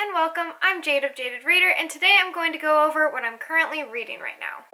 and welcome. I'm Jade of Jaded Reader, and today I'm going to go over what I'm currently reading right now.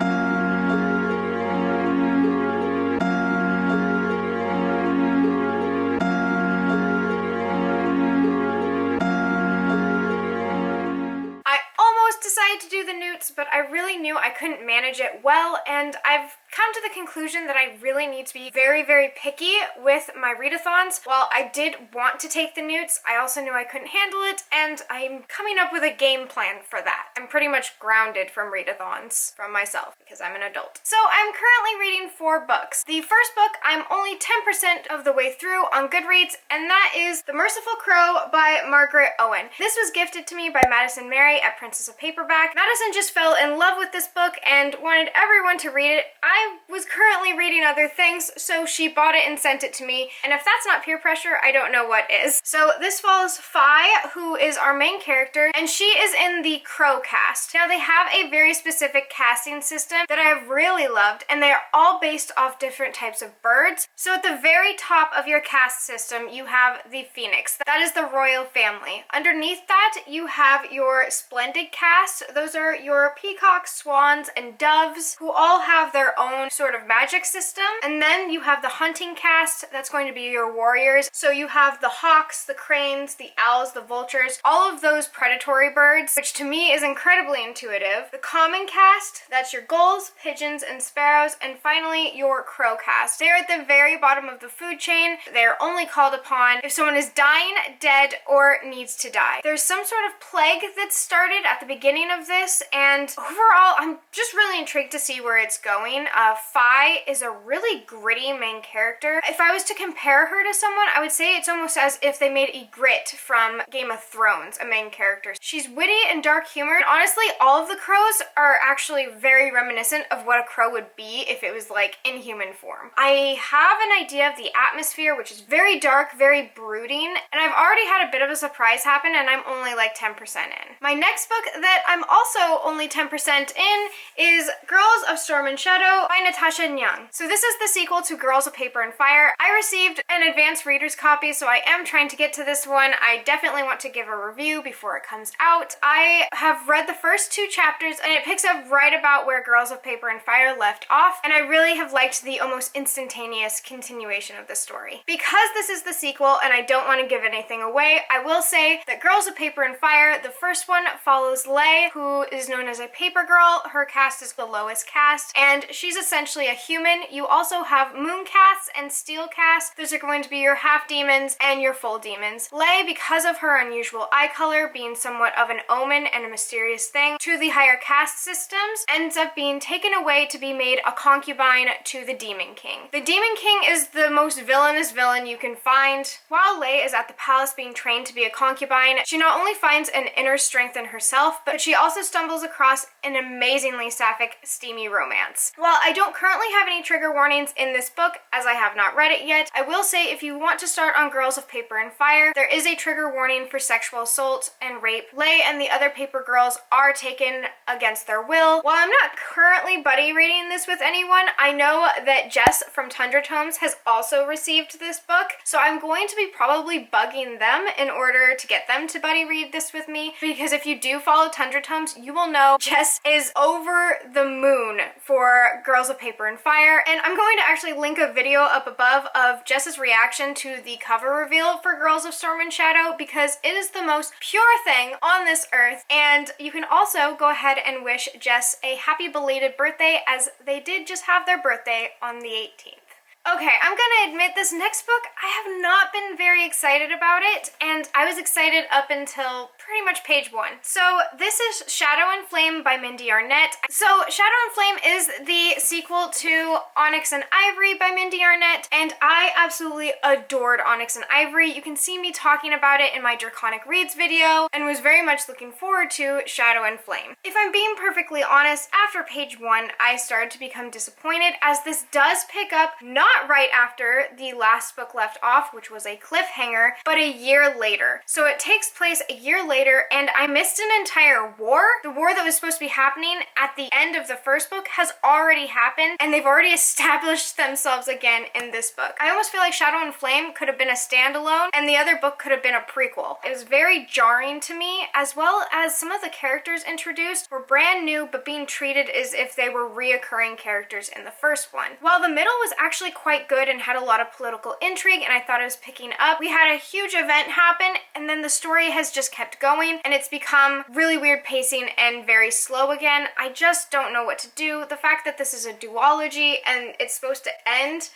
I almost decided to do the newts, but I really knew I couldn't manage it well, and I've come to the conclusion that I really need to be very, very picky with my readathons. While I did want to take the newts, I also knew I couldn't handle it, and I'm coming up with a game plan for that. I'm pretty much grounded from readathons from myself because I'm an adult. So I'm currently reading 4 books. The first book I'm only 10% of the way through on Goodreads, and that is The Merciful Crow by Margaret Owen. This was gifted to me by Madison Mary at Princess of Paperback. Madison just fell in love with this book and wanted everyone to read it. I was currently reading other things, so she bought it and sent it to me, and if that's not peer pressure, I don't know what is. So this follows Fi, who is our main character, and she is in the Crow cast. Now they have a very specific casting system that I have really loved, and they are all based off different types of birds. So at the very top of your cast system, you have the Phoenix. That is the royal family. Underneath that, you have your Splendid cast. Those are your peacocks, swans, and doves, who all have their own sort of magic system. And then you have the hunting cast. That's going to be your warriors. So you have the hawks, the cranes, the owls, the vultures, all of those predatory birds, which to me is incredibly intuitive. The common cast, that's your gulls, pigeons, and sparrows. And finally, your crow cast. They're at the very bottom of the food chain. They're only called upon if someone is dying, dead, or needs to die. There's some sort of plague that started at the beginning of this, and overall, I'm just really intrigued to see where it's going. Fi is a really gritty main character. If I was to compare her to someone, I would say it's almost as if they made Ygritte from Game of Thrones a main character. She's witty and dark humored. Honestly, all of the crows are actually very reminiscent of what a crow would be if it was like in human form. I have an idea of the atmosphere, which is very dark, very brooding, and I've already had a bit of a surprise happen, and I'm only like 10% in. My next book that I'm also only 10% in is Girls of Storm and Shadow by Natasha Young. So this is the sequel to Girls of Paper and Fire. I received an advanced reader's copy, so I am trying to get to this one. I definitely want to give a review before it comes out. I have read the first 2 chapters, and it picks up right about where Girls of Paper and Fire left off, and I really have liked the almost instantaneous continuation of the story. Because this is the sequel, and I don't want to give anything away, I will say that Girls of Paper and Fire, the first one follows Lay, who is known as a paper girl. Her cast is the lowest cast, and she's essentially a human. You also have moon casts and steel casts. Those are going to be your half demons and your full demons. Lay, because of her unusual eye color being somewhat of an omen and a mysterious thing to the higher caste systems, ends up being taken away to be made a concubine to the Demon King. The Demon King is the most villainous villain you can find. While Lay is at the palace being trained to be a concubine, she not only finds an inner strength in herself, but she also stumbles across an amazingly sapphic, steamy romance. While I don't currently have any trigger warnings in this book, as I have not read it yet, I will say if you want to start on Girls of Paper and Fire, there is a trigger warning for sexual assault and rape. Lay and the other paper girls are taken against their will. While I'm not currently buddy reading this with anyone, I know that Jess from Tundra Tomes has also received this book, so I'm going to be probably bugging them in order to get them to buddy read this with me, because if you do follow Tundra Tomes, you will know Jess is over the moon for Girls of Paper and Fire, and I'm going to actually link a video up above of Jess's reaction to the cover reveal for Girls of Storm and Shadow, because it is the most pure thing on this earth. And you can also go ahead and wish Jess a happy belated birthday, as they did just have their birthday on the 18th. Okay, I'm gonna admit this next book, I have not been very excited about it, and I was excited up until pretty much page 1. So this is Shadow and Flame by Mindy Arnett. So Shadow and Flame is the sequel to Onyx and Ivory by Mindy Arnett, and I absolutely adored Onyx and Ivory. You can see me talking about it in my Draconic Reads video, and was very much looking forward to Shadow and Flame. If I'm being perfectly honest, after page 1, I started to become disappointed, as this does pick up not not right after the last book left off, which was a cliffhanger, but a year later. So it takes place a year later, and I missed an entire war. The war that was supposed to be happening at the end of the first book has already happened, and they've already established themselves again in this book. I almost feel like Shadow and Flame could have been a standalone, and the other book could have been a prequel. It was very jarring to me, as well as some of the characters introduced were brand new, but being treated as if they were reoccurring characters in the first one. While the middle was actually quite good and had a lot of political intrigue, and I thought it was picking up, we had a huge event happen, and then the story has just kept going, and it's become really weird pacing and very slow again. I just don't know what to do. The fact that this is a duology and it's supposed to end,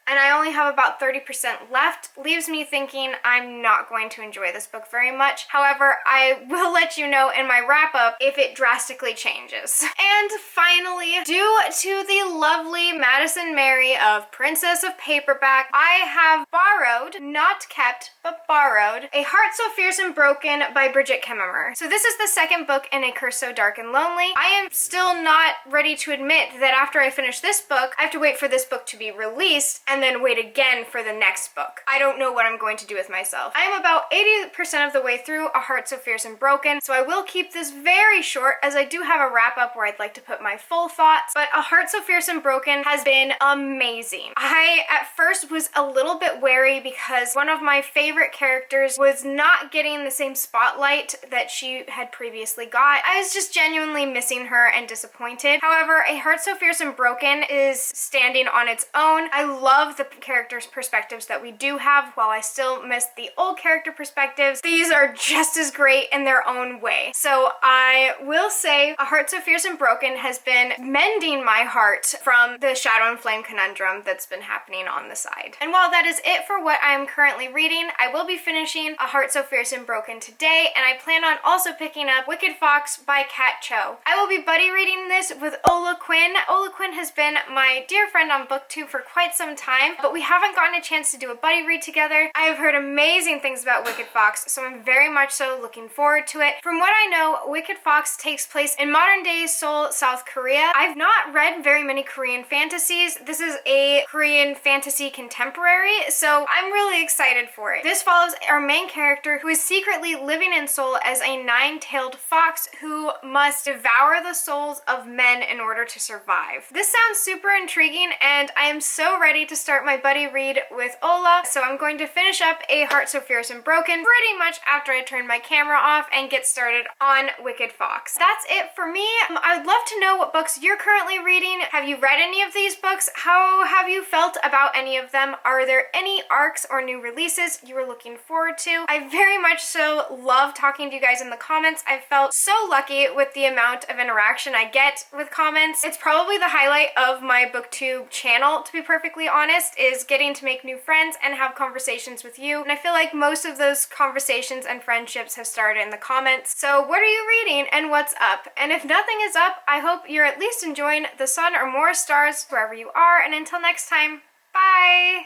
and I only have about 30% left, leaves me thinking I'm not going to enjoy this book very much. However, I will let you know in my wrap-up if it drastically changes. And finally, due to the lovely Madison Mary of Princess of Paperback, I have borrowed, not kept, but borrowed, A Heart So Fierce and Broken by Bridget Kemmerer. So this is the second book in A Curse So Dark and Lonely. I am still not ready to admit that after I finish this book, I have to wait for this book to be released and then wait again for the next book. I don't know what I'm going to do with myself. I am about 80% of the way through A Heart So Fierce and Broken, so I will keep this very short, as I do have a wrap-up where I'd like to put my full thoughts, but A Heart So Fierce and Broken has been amazing. I, at first, was a little bit wary because one of my favorite characters was not getting the same spotlight that she had previously got. I was just genuinely missing her and disappointed. However, A Heart So Fierce and Broken is standing on its own. I love the characters' perspectives that we do have. While I still miss the old character perspectives, these are just as great in their own way. So I will say A Heart So Fierce and Broken has been mending my heart from the Shadow and Flame conundrum that's been happening on the side. And while that is it for what I am currently reading, I will be finishing A Heart So Fierce and Broken today, and I plan on also picking up Wicked Fox by Kat Cho. I will be buddy reading this with Ola Quinn. Ola Quinn has been my dear friend on BookTube for quite some time, but we haven't gotten a chance to do a buddy read together. I have heard amazing things about Wicked Fox, so I'm very much so looking forward to it. From what I know, Wicked Fox takes place in modern-day Seoul, South Korea. I've not read very many Korean fantasies. This is a Korean fantasy contemporary, so I'm really excited for it. This follows our main character, who is secretly living in Seoul as a nine-tailed fox who must devour the souls of men in order to survive. This sounds super intriguing, and I am so ready to start my buddy read with Ola, so I'm going to finish up A Heart So Fierce and Broken pretty much after I turn my camera off and get started on Wicked Fox. That's it for me. I would love to know what books you're currently reading. Have you read any of these books? How have you felt about any of them? Are there any arcs or new releases you were looking forward to? I very much so love talking to you guys in the comments. I've felt so lucky with the amount of interaction I get with comments. It's probably the highlight of my BookTube channel, to be perfectly honest, is getting to make new friends and have conversations with you. And I feel like most of those conversations and friendships have started in the comments. So what are you reading and what's up? And if nothing is up, I hope you're at least enjoying the sun or more stars wherever you are. And until next time, bye!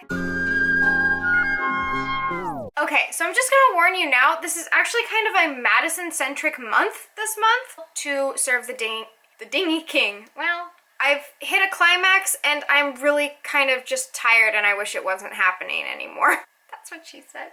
Okay, so I'm just gonna warn you now, this is actually kind of a Madison-centric month this month to serve the Dingy King. Well, I've hit a climax and I'm really kind of just tired and I wish it wasn't happening anymore. That's what she said.